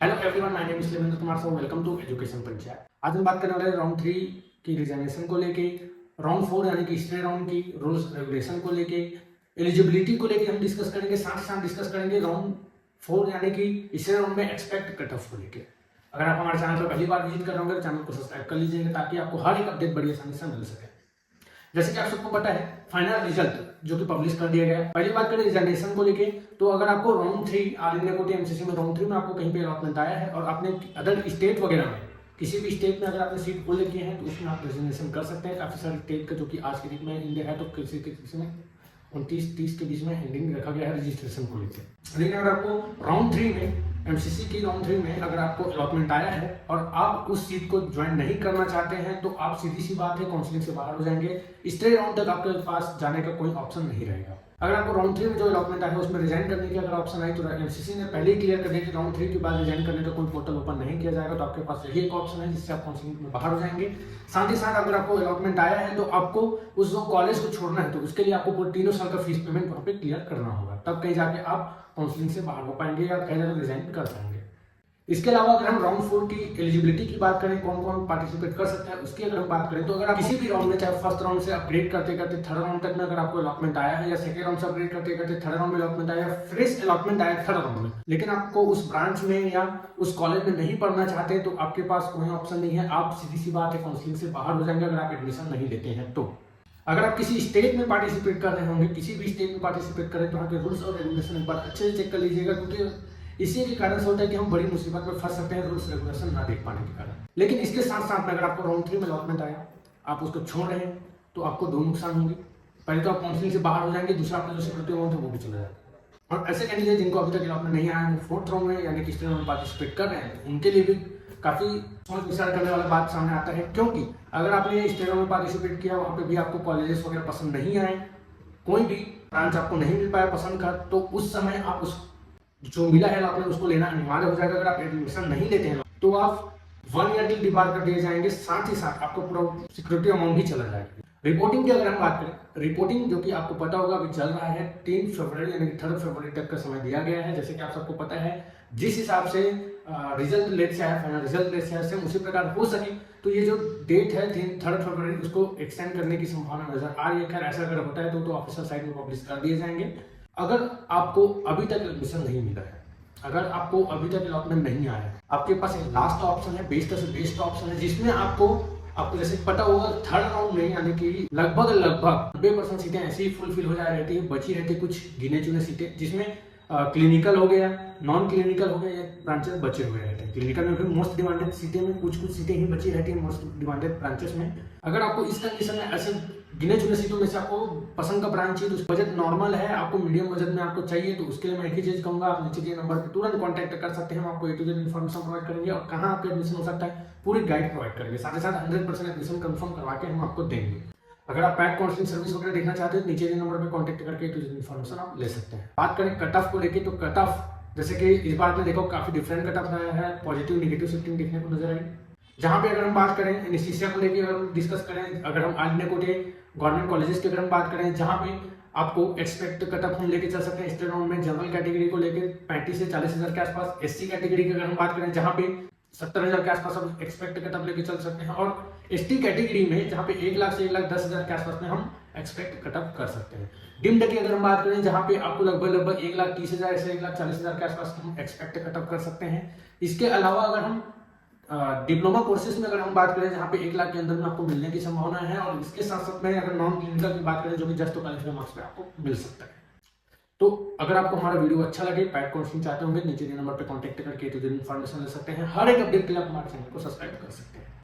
Hello everyone, my name is Devendra Kumar so welcome to education Panchayat. आज हम बात करने वाले राउंड 3 की रिजर्वेशन को लेके, राउंड 4 यानी कि स्टे राउंड की रूल्स रेगुलेशन को लेके, एलिजिबिलिटी को लेके हम डिस्कस करेंगे। साथ ही साथ डिस्कस करेंगे राउंड 4 यानी कि स्टे राउंड में एक्सपेक्ट कट ऑफ को लेके। अगर आप हमारे चैनल पर पहली बार विजिट कर रहे होंगे तो चैनल को सब्सक्राइब कर लीजिएगा ताकि आपको हर एक अपडेट बड़ी आसानी से मिल सके। जैसे कि आप सबको पता है, फाइनल रिजल्ट जो कि पब्लिश कर दिया गया है। पहली बात करें रिजर्वेशन को लेके, तो अगर आपको राउंड 3 ऑल इंडिया कोटे एमसीसी में राउंड 3 में आपको कहीं पे अलॉटमेंट आया है और आपने अदर स्टेट वगैरह में किसी भी स्टेट में अगर आपने सीट होल्ड किए हैं तो उसमें आप रिजर्वेशन कर सकते हैं। काफी सारे स्टेट का जो कि आज के डेट में इंडिया है, तो किसी में 29-30 के बीच में हेडिंग रखा गया है रजिस्ट्रेशन को लेकर। लेकिन अगर आपको राउंड 3 में एमसीसी की राउंड 3 में अगर आपको अलॉटमेंट आया है और आप उस सीट को ज्वाइन नहीं करना चाहते हैं तो आप सीधी सी बात है काउंसलिंग से बाहर हो जाएंगे। स्टे राउंड तक आपके पास जाने का कोई ऑप्शन नहीं रहेगा। अगर आपको राउंड 3 में जो अलॉटमेंट आया है उसमें रिजाइन करने की अगर ऑप्शन आई तो एमसीसी ने पहले ही क्लियर कर दिया कि राउंड 3 के बाद रिजाइन करने का कोई पोर्टल ओपन नहीं किया जाएगा। तो आपके पास यही एक ऑप्शन है जिससे आप काउंसलिंग में बाहर हो जाएंगे। साथ ही साथ अगर आपको अलॉटमेंट आया है तो आपको उस जो कॉलेज को छोड़ना है तो उसके लिए आपको पूरे 3 साल का फीस पेमेंट वहाँ पे क्लियर करना होगा, तब कहीं जाके आप काउंसलिंग से बाहर हो पाएंगे या कहीं जाकर रिजाइन कर पाएंगे। इसके अलावा अगर हम राउंड 4 की एलिजिबिलिटी की बात करें, कौन कौन पार्टिसिपेट कर सकता है उसकी अगर हम बात करें, तो अगर आप किसी भी राउंड में, चाहे फर्स्ट राउंड से अपग्रेड करते करते थर्ड राउंड तक में अगर आपको अलॉटमेंट आया है, या सेकंड राउंड से अपग्रेड करते करते थर्ड राउंड में अलॉटमेंट आया, फ्रेश अलॉटमेंट आया थर्ड राउंड में, लेकिन आपको उस ब्रांच में या उस कॉलेज में नहीं पढ़ना चाहते तो आपके पास कोई ऑप्शन नहीं है। आप सीधी सी बात है काउंसलिंग से बाहर हो जाएंगे अगर आप एडमिशन नहीं लेते हैं। तो अगर आप किसी स्टेट में पार्टिसिपेट कर रहे होंगे, किसी भी स्टेट में पार्टिसिपेट करें तो वहाँ के रूल्स और रेगुलेशन एक बार अच्छे से चेक कर लीजिएगा, क्योंकि इसी के कारण से होता है कि हम बड़ी मुसीबत में फंस सकते हैं रूल्स रेगुलेशन ना देख पाने के कारण। लेकिन इसके साथ साथ में अगर आपको राउंड 3 में अलॉटमेंट आया, आप उसको छोड़ रहे हैं तो आपको दो नुकसान होंगे। पहले तो आप काउंसलिंग से बाहर हो जाएंगे, दूसरा आपका जो सिक्योरिटी अमाउंट है वो भी चला जाएगा। और ऐसे कैंडिडेट जिनको अभी तक अलॉटमेंट नहीं आया, वो फोर्थ राउंड में यानी कि स्टेट राउंड में पार्टिसिपेट कर रहे हैं, उनके लिए भी काफी सोच विचार करने वाला बात सामने आता है। क्योंकि अगर आपने स्टेट राउंड में पार्टिसिपेट किया, वहाँ पे भी आपको कॉलेजेस वगैरह पसंद नहीं आए, कोई भी ब्रांच आपको नहीं मिल पाया पसंद का, तो उस समय आप उस जो मिला है आपने उसको लेना अनिवार्य हो जाएगा। अगर आप एडमिशन नहीं लेते हैं तो आप 1 ईयर के लिए डिबार कर दिए जाएंगे, साथ ही साथ आपको पूरा सिक्योरिटी अमाउंट भी चला जाएगा। रिपोर्टिंग की अगर हम बात करें, रिपोर्टिंग जो कि आपको पता होगा अभी चल रहा है 3 फरवरी यानी 3 फरवरी तक का समय दिया गया है। जैसे कि आप सबको पता है, जिस हिसाब से रिजल्ट लेट से आया, फाइनल रिजल्ट लेट से आया, सेम उसी प्रकार हो सके तो ये जो डेट है 3 फरवरी उसको एक्सटेंड करने की संभावना नजर आ रही है। खैर ऐसा अगर होता है तो ऑफिशियल साइट में पब्लिश कर दिए जाएंगे। अगर आपको अभी तक एडमिशन नहीं मिला है, अगर आपको अभी तक अलॉटमेंट नहीं आया है, आपके पास एक लास्ट ऑप्शन है, बेस्ट से बेस्ट ऑप्शन है, जिसमें आपको जैसे पता होगा थर्ड राउंड में यानी कि लगभग 90% सीटें ऐसी ही फुलफिल हो जा रहती है, बची रहती कुछ गिने चुने सीटें, जिसमें क्लिनिकल हो गया, नॉन क्लिनिकल हो गया, ये ब्रांचेस बचे हुए रहते हैं। क्लिनिकल में भी मोस्ट डिमांडेड सीटें में कुछ सीटें ही बची रहती है मोस्ट डिमांडेड ब्रांचेस में। अगर आपको इस कंडीशन में ऐसे गिने चुने सीटों में से आपको पसंद का ब्रांच चाहिए, तो बजट नॉर्मल है, आपको मीडियम बजट में आपको चाहिए, तो उसके लिए मैं एक ही चीज कहूंगा, आप नीचे दिए नंबर पर तुरंत कॉन्टैक्ट कर सकते हैं। हम आपको A to Z information provide करेंगे और कहाँ आपका एडमिशन हो सकता है पूरी गाइड प्रोवाइड करेंगे। साथ ही साथ 100% एडमिशन कंफर्म करवा के हम आपको देंगे। अगर आप पैड काउंसलिंग सर्विस वगैरह देखना चाहते हैं तो नीचे दिए नंबर पर कॉन्टैक्ट करके A to Z इन्फॉर्मेशन आप ले सकते हैं। बात करें कट ऑफ को लेकर, तो कट ऑफ जैसे कि इस बार में देखो काफी डिफरेंट कट ऑफ आया है, पॉजिटिव नेगेटिव शिफ्टिंग देखने को नजर आई। जहाँ पे अगर हम बात करें एनेस्थीसिया को लेकर, अगर डिस्कस करें, अगर हम ऑल इंडिया कोटे गवर्नमेंट कॉलेजेस की अगर हम बात करें, जहाँ पे आपको एक्सपेक्ट कट ऑफ हम लेके चल सकते हैं स्टेट राउंड में जनरल कैटेगरी को लेकर 35 से 40 हजार के आसपास। एससी कैटेगरी की अगर हम बात करें जहाँ पे 70,000 के आसपास हम एक्सपेक्ट कट ऑफ लेके चल सकते हैं, और एसटी कैटेगरी में जहाँ पे 1 लाख से 1,10,000 के आसपास में हम एक्सपेक्ट कट ऑफ कर सकते हैं। डिम्ड की अगर हम बात करें, जहाँ पे आपको लगभग 1,30,000 से 1,40,000 के आसपास हम एक्सपेक्ट कट ऑफ कर सकते हैं। इसके अलावा अगर हम डिप्लोमा कोर्सेज में अगर हम बात करें, जहाँ पे 1 लाख के अंदर में आपको मिलने की संभावना है, और इसके साथ साथ में अगर नॉन क्लिनिकल की बात करें जो कि जस्ट तो क्वालिफाइड मार्क्स पे आपको मिल सकता है। तो अगर आपको हमारा वीडियो अच्छा लगे, पैड काउंसलिंग चाहते होंगे, नीचे नंबर पे कांटेक्ट करके A to Z इन्फॉर्मेशन ले सकते हैं। हर एक अपडेट के लिए आप हमारे चैनल को सब्सक्राइब कर सकते हैं।